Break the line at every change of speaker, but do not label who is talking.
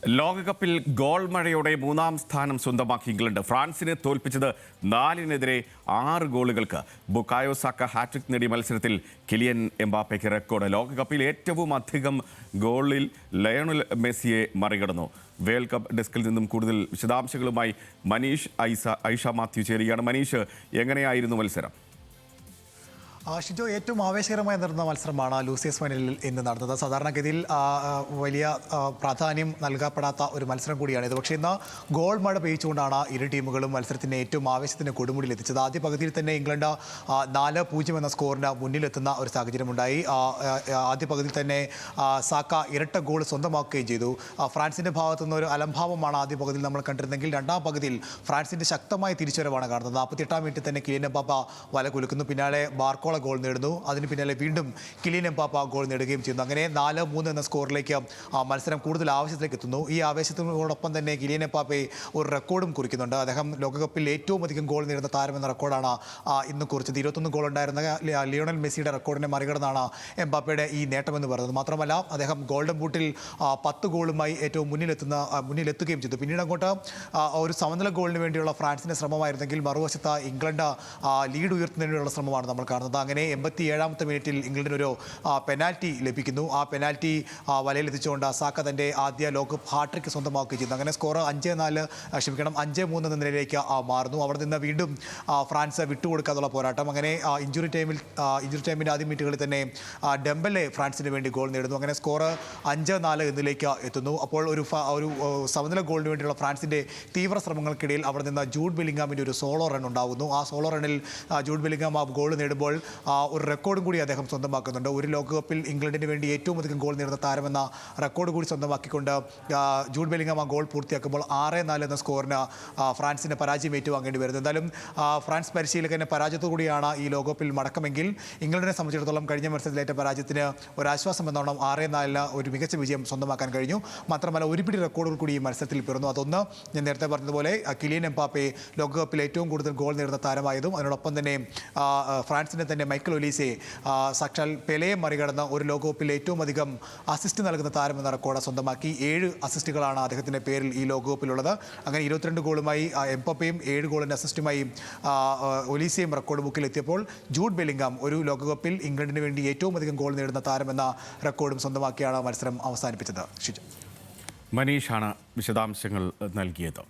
ലോകകപ്പിൽ ഗോൾ മഴയോടെ മൂന്നാം സ്ഥാനം സ്വന്തമാക്കി ഇംഗ്ലണ്ട് ഫ്രാൻസിനെ തോൽപ്പിച്ചത് 4-നെതിരെ 6 ഗോളുകൾക്ക്. ബുക്കായോ സാക്ക ഹാട്രിക് നേടിയ മത്സരത്തിൽ കിലിയൻ എംബാപ്പയ്ക്ക് റെക്കോർഡ്. ലോകകപ്പിൽ ഏറ്റവും അധികം ഗോളിൽ ലയണൽ മെസ്സിയെ മറികടന്നു. വേൾഡ് കപ്പ് ഡെസ്കിൽ നിന്നും കൂടുതൽ വിശദാംശങ്ങളുമായി മനീഷ് ഐഷ മാത്യു ചേരുകയാണ്. മനീഷ്, എങ്ങനെയായിരുന്നു മത്സരം?
ഷിജോ, ഏറ്റവും ആവേശകരമായി നടന്ന മത്സരമാണ് ലൂസിയസ് ഫൈനലിൽ ഇന്ന് നടന്നത്. സാധാരണഗതിയിൽ വലിയ പ്രാധാന്യം നൽകപ്പെടാത്ത ഒരു മത്സരം കൂടിയാണിത്. പക്ഷേ ഇന്ന് ഗോൾ മഴ പെയ്ച്ചുകൊണ്ടാണ് ഇരു ടീമുകളും മത്സരത്തിൻ്റെ ഏറ്റവും ആവേശത്തിൻ്റെ കൊടുമുടിയിൽ എത്തിച്ചത്. ആദ്യ പകുതിയിൽ തന്നെ ഇംഗ്ലണ്ട് 4-0 എന്ന സ്കോറിന് മുന്നിലെത്തുന്ന ഒരു സാഹചര്യമുണ്ടായി. ആദ്യ പകുതിയിൽ തന്നെ സാക്ക ഇരട്ട ഗോൾ സ്വന്തമാക്കുകയും ചെയ്തു. ഫ്രാൻസിൻ്റെ ഭാഗത്തു നിന്ന് ഒരു അലംഭാവമാണ് ആദ്യ പകുതിയിൽ നമ്മൾ കണ്ടിരുന്നെങ്കിൽ രണ്ടാം പകുതിയിൽ ഫ്രാൻസിൻ്റെ ശക്തമായ തിരിച്ചുവരവാണ് കാണുന്നത്. 48-ാം മിനിറ്റിൽ തന്നെ കിലിയൻ എംബാപ്പ വല കുലുക്കുന്നു. പിന്നാലെ ബാർക്കോള ഗോൾ നേടുന്നു. അതിന് പിന്നാലെ വീണ്ടും കിലിയൻ എംബാപ്പ ഗോൾ നേടുകയും ചെയ്യുന്നു. അങ്ങനെ 4-3 എന്ന സ്കോറിലേക്ക് മത്സരം കൂടുതൽ ആവേശത്തിലേക്ക് എത്തുന്നു. ഈ ആവേശത്തിനോടൊപ്പം തന്നെ കിലിയൻ എംബാപ്പെ ഒരു റെക്കോർഡും കുറിക്കുന്നുണ്ട്. അദ്ദേഹം ലോകകപ്പിൽ ഏറ്റവും അധികം ഗോൾ നേടുന്ന താരമെന്ന റെക്കോർഡാണ് ഇന്ന് കുറിച്ചത്. 21 ഗോൾ ഉണ്ടായിരുന്ന ലിയോണൽ മെസ്സിയുടെ റെക്കോർഡിനെ മറികടന്നാണ് എംബാപ്പയുടെ ഈ നേട്ടമെന്ന് പറയുന്നത്. മാത്രമല്ല, അദ്ദേഹം ഗോൾഡൻ ബൂട്ടിൽ 10 ഗോളുമായി ഏറ്റവും മുന്നിലെത്തുകയും ചെയ്തു. പിന്നീട് അങ്ങോട്ട് ഒരു സമനില ഗോളിന് വേണ്ടിയുള്ള ഫ്രാൻസിൻ്റെ ശ്രമമായിരുന്നെങ്കിൽ മറുവശത്ത് ഇംഗ്ലണ്ട് ലീഡ് ഉയർത്തുന്നതിനുള്ള ശ്രമമാണ് നമ്മൾ കാണുന്നത്. അങ്ങനെ 87-ാമത്തെ മിനിറ്റിൽ ഇംഗ്ലണ്ടിനൊരു പെനാൽറ്റി ലഭിക്കുന്നു. ആ പെനാൽറ്റി വലയിലെത്തിച്ചുകൊണ്ട് സാക്ക തൻ്റെ ആദ്യ ലോകകപ്പ് ഹാട്രിക്ക് സ്വന്തമാക്കുകയും ചെയ്യുന്നു. അങ്ങനെ സ്കോർ 5-3 എന്ന നിലയിലേക്ക് മാറുന്നു. അവിടെ നിന്ന് വീണ്ടും ഫ്രാൻസ് വിട്ടുകൊടുക്കാനുള്ള പോരാട്ടം. അങ്ങനെ ഇഞ്ചുറി ടൈമിൻ്റെ ആദ്യ മിനിറ്റുകളിൽ തന്നെ ഡെംബലെ ഫ്രാൻസിന് വേണ്ടി ഗോൾ നേടുന്നു. അങ്ങനെ സ്കോർ 5-4 എന്നിലേക്ക് എത്തുന്നു. അപ്പോൾ ഒരു സമനില ഗോളിന് വേണ്ടിയുള്ള ഫ്രാൻസിൻ്റെ തീവ്ര ശ്രമങ്ങൾക്കിടയിൽ അവിടെ നിന്ന് ജൂഡ് ബെല്ലിംഗാമിൻ്റെ ഒരു സോളോ റൺ ഉണ്ടാകുന്നു. ആ സോളോ റണ്ണിൽ ജൂഡ് ബെല്ലിംഗാം ആ ഗോൾ നേടുമ്പോൾ ഒരു റെക്കോർഡും കൂടി അദ്ദേഹം സ്വന്തമാക്കുന്നുണ്ട്. ഒരു ലോകകപ്പിൽ ഇംഗ്ലണ്ടിന് വേണ്ടി ഏറ്റവും അധികം ഗോൾ നേടുന്ന താരമെന്ന റെക്കോർഡ് കൂടി സ്വന്തമാക്കിക്കൊണ്ട് ജൂഡ് ബെല്ലിംഗാം ആ ഗോൾ പൂർത്തിയാക്കുമ്പോൾ 6-4 എന്ന സ്കോറിന് ഫ്രാൻസിന് പരാജയം ഏറ്റുവാങ്ങേണ്ടി വരുന്നത്. എന്തായാലും ഫ്രാൻസ് പരിശീലകൻ്റെ പരാജയത്തോടുകൂടിയാണ് ഈ ലോകകപ്പിൽ മടക്കമെങ്കിൽ ഇംഗ്ലണ്ടിനെ സംബന്ധിച്ചിടത്തോളം കഴിഞ്ഞ മത്സരത്തിലേറ്റ പരാജയത്തിന് ഒരാശ്വാസം എന്നോണം 6-4 ഒരു മികച്ച വിജയം സ്വന്തമാക്കാൻ കഴിഞ്ഞു. മാത്രമല്ല, ഒരുപിടി റെക്കോർഡുകൾ കൂടി ഈ മത്സരത്തിൽ പിറന്നു. അതൊന്ന് ഞാൻ നേരത്തെ പറഞ്ഞതുപോലെ കിലിയൻ എംബാപ്പെ ലോകകപ്പിൽ ഏറ്റവും കൂടുതൽ ഗോൾ നേടുന്ന താരമായതും അതിനോടൊപ്പം തന്നെ ഫ്രാൻസിനെ തന്നെ മൈക്കൽ ഒലീസെ സാക്ഷാൽ പെലെയെ മറികടന്ന് ഒരു ലോകകപ്പിൽ ഏറ്റവും അധികം അസിസ്റ്റ് നൽകുന്ന താരമെന്ന റെക്കോർഡ് സ്വന്തമാക്കി. 7 അസിസ്റ്റുകളാണ് അദ്ദേഹത്തിൻ്റെ പേരിൽ ഈ ലോകകപ്പിലുള്ളത്. അങ്ങനെ 22 ഗോളുമായി എംബാപ്പയും 7 ഗോളിൻ്റെ അസിസ്റ്റുമായി ഒലീസയും റെക്കോർഡ് ബുക്കിൽ എത്തിയപ്പോൾ ജൂഡ് ബെല്ലിംഗാം ഒരു ലോകകപ്പിൽ ഇംഗ്ലണ്ടിന് വേണ്ടി ഏറ്റവും അധികം ഗോൾ നേടുന്ന താരമെന്ന റെക്കോർഡും സ്വന്തമാക്കിയാണ് മത്സരം അവസാനിപ്പിച്ചത്.
മനീഷാണ് വിശദാംശങ്ങൾ നൽകിയത്.